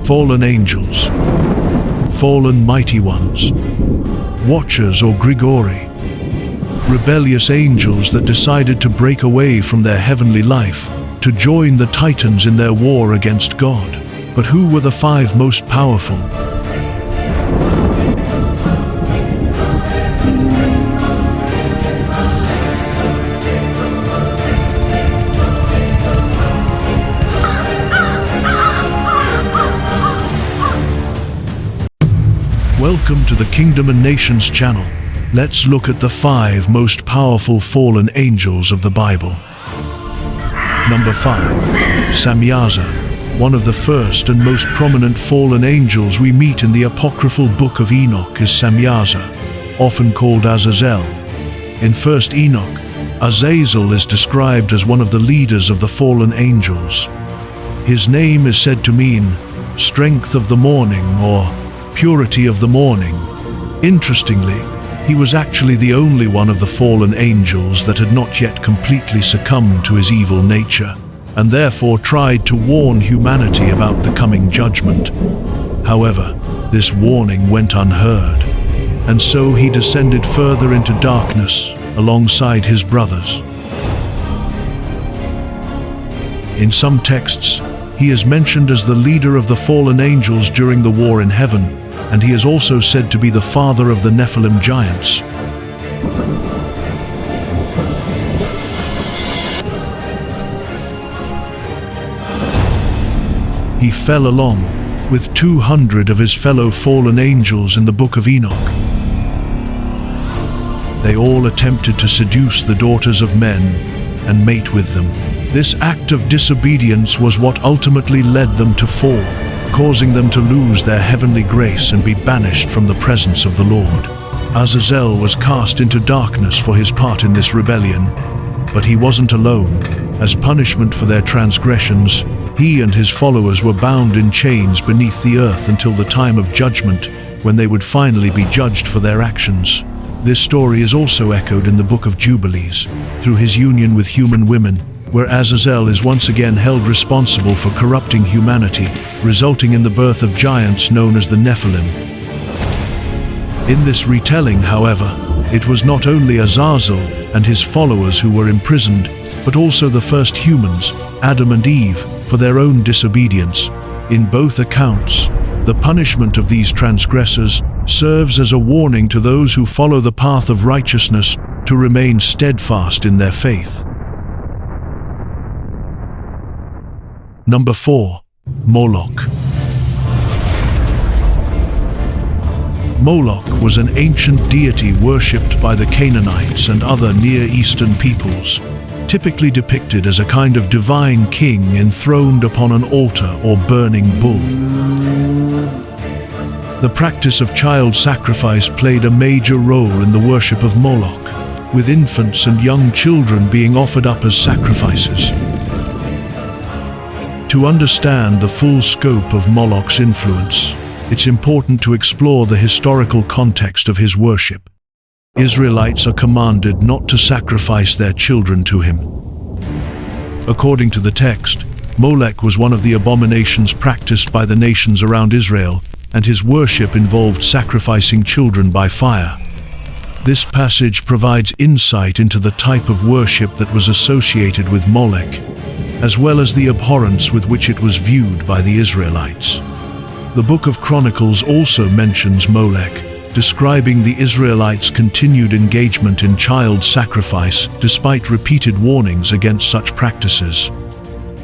Fallen angels, fallen mighty ones, watchers or Grigori, rebellious angels that decided to break away from their heavenly life to join the Titans in their war against God. But who were the 5 most powerful? Welcome to the Kingdom and Nations channel. Let's look at the 5 most powerful fallen angels of the Bible. Number 5. Samyaza, one of the first and most prominent fallen angels we meet in the apocryphal book of Enoch is Samyaza, often called Azazel. In 1st Enoch, Azazel is described as one of the leaders of the fallen angels. His name is said to mean strength of the morning or purity of the morning. Interestingly, he was actually the only one of the fallen angels that had not yet completely succumbed to his evil nature, and therefore tried to warn humanity about the coming judgment. However, this warning went unheard, and so he descended further into darkness alongside his brothers. In some texts, he is mentioned as the leader of the fallen angels during the war in heaven, and he is also said to be the father of the Nephilim giants. He fell along with 200 of his fellow fallen angels in the book of Enoch. They all attempted to seduce the daughters of men and mate with them. This act of disobedience was what ultimately led them to fall, causing them to lose their heavenly grace and be banished from the presence of the Lord. Azazel was cast into darkness for his part in this rebellion, but he wasn't alone. As punishment for their transgressions, he and his followers were bound in chains beneath the earth until the time of judgment, when they would finally be judged for their actions. This story is also echoed in the book of Jubilees, through his union with human women, where Azazel is once again held responsible for corrupting humanity, resulting in the birth of giants known as the Nephilim. In this retelling, however, it was not only Azazel and his followers who were imprisoned, but also the first humans, Adam and Eve, for their own disobedience. In both accounts, the punishment of these transgressors serves as a warning to those who follow the path of righteousness to remain steadfast in their faith. Number 4. Moloch. Moloch was an ancient deity worshipped by the Canaanites and other Near Eastern peoples, typically depicted as a kind of divine king enthroned upon an altar or burning bull. The practice of child sacrifice played a major role in the worship of Moloch, with infants and young children being offered up as sacrifices. To understand the full scope of Moloch's influence, it's important to explore the historical context of his worship. Israelites are commanded not to sacrifice their children to him. According to the text, Molech was one of the abominations practiced by the nations around Israel, and his worship involved sacrificing children by fire. This passage provides insight into the type of worship that was associated with Molech, as well as the abhorrence with which it was viewed by the Israelites. The Book of Chronicles also mentions Molech, describing the Israelites' continued engagement in child sacrifice despite repeated warnings against such practices.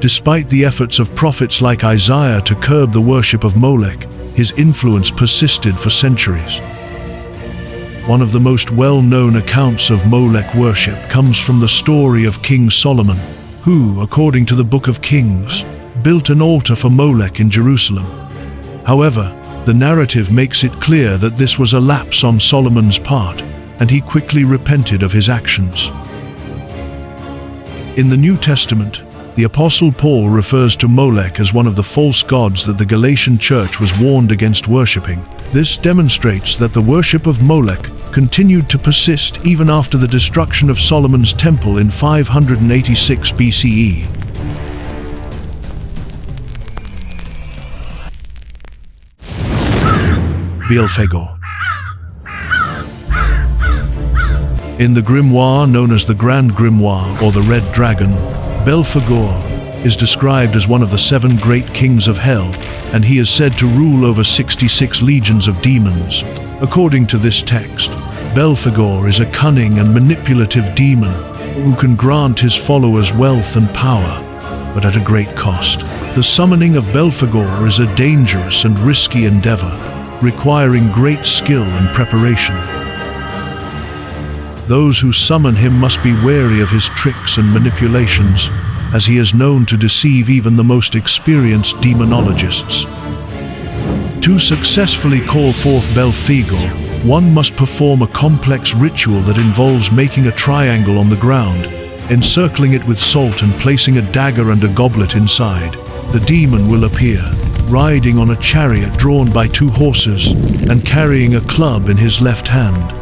Despite the efforts of prophets like Isaiah to curb the worship of Molech, his influence persisted for centuries. One of the most well-known accounts of Molech worship comes from the story of King Solomon, who, according to the Book of Kings, built an altar for Molech in Jerusalem. However, the narrative makes it clear that this was a lapse on Solomon's part, and he quickly repented of his actions. In the New Testament, the Apostle Paul refers to Molech as one of the false gods that the Galatian church was warned against worshipping. This demonstrates that the worship of Molech continued to persist even after the destruction of Solomon's temple in 586 BCE. Belphegor. In the grimoire known as the Grand Grimoire or the Red Dragon, Belphegor is described as one of the 7 great kings of hell, and he is said to rule over 66 legions of demons. According to this text, Belphegor is a cunning and manipulative demon who can grant his followers wealth and power, but at a great cost. The summoning of Belphegor is a dangerous and risky endeavor, requiring great skill and preparation. Those who summon him must be wary of his tricks and manipulations, as he is known to deceive even the most experienced demonologists. To successfully call forth Belphegor, one must perform a complex ritual that involves making a triangle on the ground, encircling it with salt and placing a dagger and a goblet inside. The demon will appear, riding on a chariot drawn by 2 horses and carrying a club in his left hand.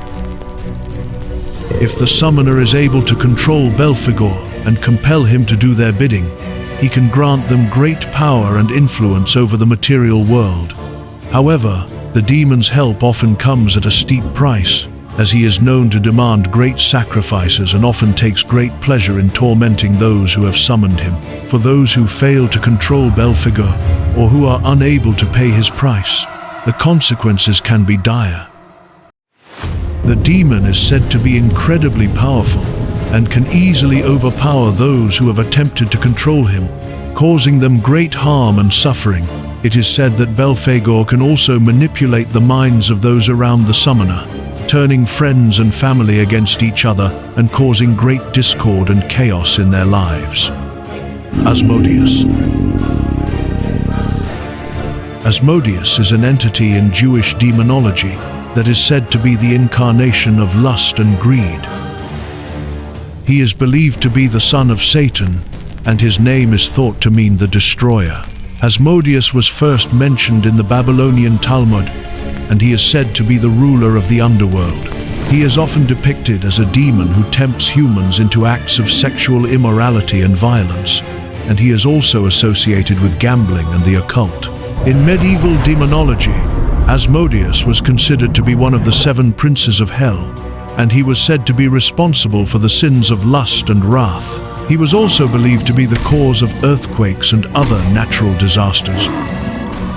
If the summoner is able to control Belphegor and compel him to do their bidding, he can grant them great power and influence over the material world. However, the demon's help often comes at a steep price, as he is known to demand great sacrifices and often takes great pleasure in tormenting those who have summoned him. For those who fail to control Belphegor or who are unable to pay his price, the consequences can be dire. The demon is said to be incredibly powerful and can easily overpower those who have attempted to control him, causing them great harm and suffering. It is said that Belphegor can also manipulate the minds of those around the summoner, turning friends and family against each other and causing great discord and chaos in their lives. Asmodeus. Asmodeus is an entity in Jewish demonology that is said to be the incarnation of lust and greed. He is believed to be the son of Satan, and his name is thought to mean the destroyer. Asmodeus was first mentioned in the Babylonian Talmud, and he is said to be the ruler of the underworld. He is often depicted as a demon who tempts humans into acts of sexual immorality and violence, and he is also associated with gambling and the occult. In medieval demonology, Asmodeus was considered to be one of the 7 princes of hell, and he was said to be responsible for the sins of lust and wrath. He was also believed to be the cause of earthquakes and other natural disasters.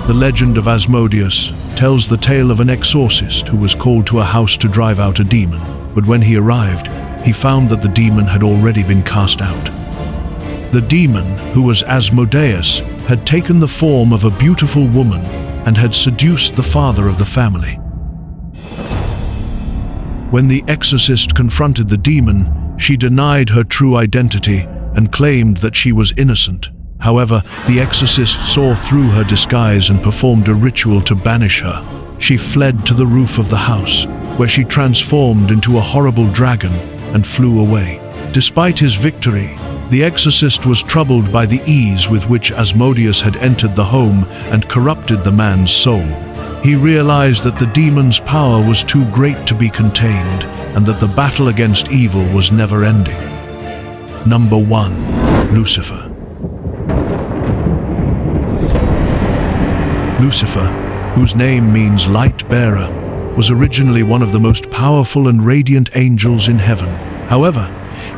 The legend of Asmodeus tells the tale of an exorcist who was called to a house to drive out a demon, but when he arrived, he found that the demon had already been cast out. The demon, who was Asmodeus, had taken the form of a beautiful woman and had seduced the father of the family. When the exorcist confronted the demon, she denied her true identity and claimed that she was innocent. However, the exorcist saw through her disguise and performed a ritual to banish her. She fled to the roof of the house, where she transformed into a horrible dragon and flew away. Despite his victory, the exorcist was troubled by the ease with which Asmodeus had entered the home and corrupted the man's soul. He realized that the demon's power was too great to be contained, and that the battle against evil was never-ending. Number 1. Lucifer. Lucifer, whose name means light bearer, was originally one of the most powerful and radiant angels in heaven. However,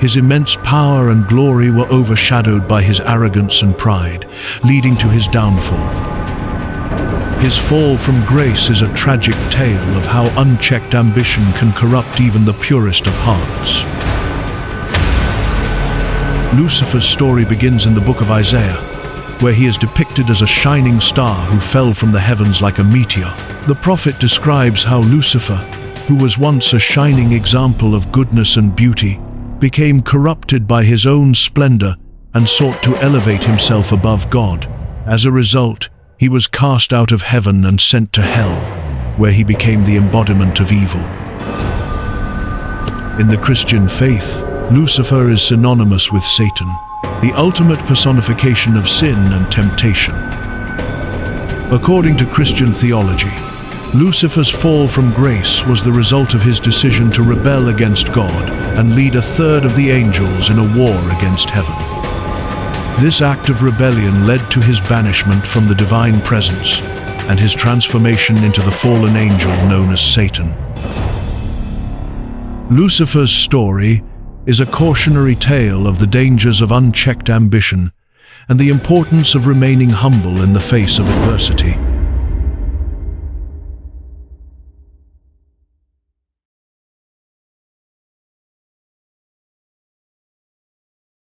his immense power and glory were overshadowed by his arrogance and pride, leading to his downfall. His fall from grace is a tragic tale of how unchecked ambition can corrupt even the purest of hearts. Lucifer's story begins in the book of Isaiah, where he is depicted as a shining star who fell from the heavens like a meteor. The prophet describes how Lucifer, who was once a shining example of goodness and beauty, became corrupted by his own splendor and sought to elevate himself above God. As a result, he was cast out of heaven and sent to hell, where he became the embodiment of evil. In the Christian faith, Lucifer is synonymous with Satan, the ultimate personification of sin and temptation. According to Christian theology, Lucifer's fall from grace was the result of his decision to rebel against God and lead a third of the angels in a war against heaven. This act of rebellion led to his banishment from the divine presence, and his transformation into the fallen angel known as Satan. Lucifer's story is a cautionary tale of the dangers of unchecked ambition and the importance of remaining humble in the face of adversity.